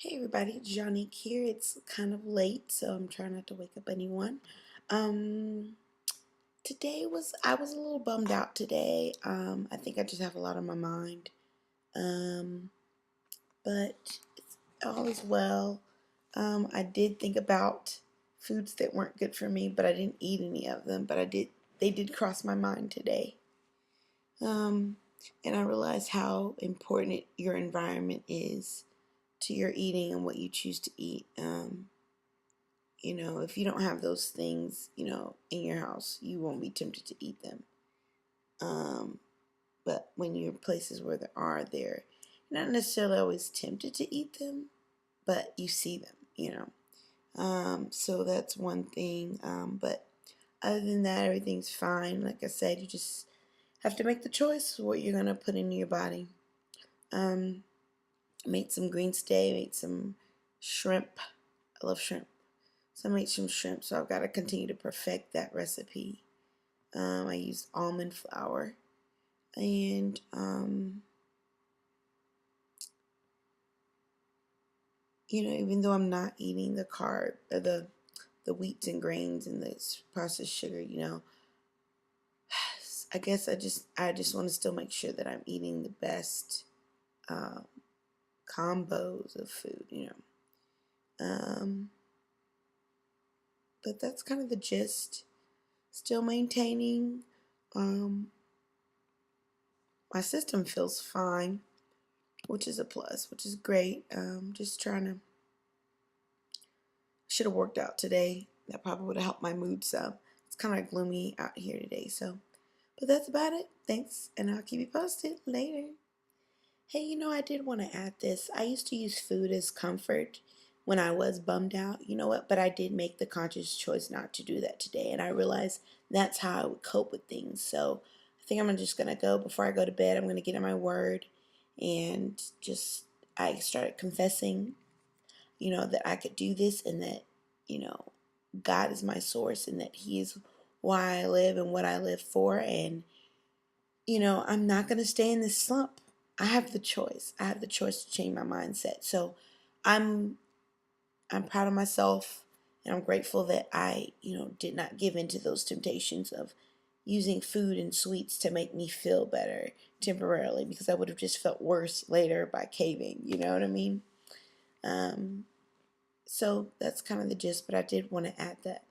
Hey everybody, it's Jeanique here. It's kind of late, so I'm trying not to wake up anyone. Um, I was a little bummed out today. I think I just have a lot on my mind. Um, but it's all is well. I did think about foods that weren't good for me, but I didn't eat any of them. But they did cross my mind today. Um, and I realized how important your environment is to your eating and what you choose to eat. If you don't have those things, in your house, you won't be tempted to eat them. Um, but when you're in places where you're not necessarily always tempted to eat them, but you see them. So that's one thing. But other than that, everything's fine. Like I said, you just have to make the choice what you're gonna put into your body. Um, made some greens today, made some shrimp. I love shrimp. So I made some shrimp, so I've got to continue to perfect that recipe. I used almond flour, and even though I'm not eating the carb, or the wheats and grains and the processed sugar, I guess I just want to still make sure that I'm eating the best um, combos of food. Um, but that's kind of the gist. Still maintaining. Um, my system feels fine, which is a plus, which is great. Just trying to, should have worked out today. That probably would have helped my mood some. It's kind of gloomy out here today, so. But that's about it. Thanks, and I'll keep you posted later. Hey, I did want to add this. I used to use food as comfort when I was bummed out, you know what? But I did make the conscious choice not to do that today, and I realized that's how I would cope with things. So I think I'm just gonna go before I go to bed. I'm gonna get in my word, and just I started confessing, that I could do this, and that, you know, God is my source, and that He is why I live and what I live for, and I'm not going to stay in this slump. I have the choice. I have the choice to change my mindset. So I'm I'm proud of myself, and I'm grateful that I, did not give in to those temptations of using food and sweets to make me feel better temporarily, because I would have just felt worse later by caving, you know what I mean? Um so that's kind of the gist, but I did want to add that.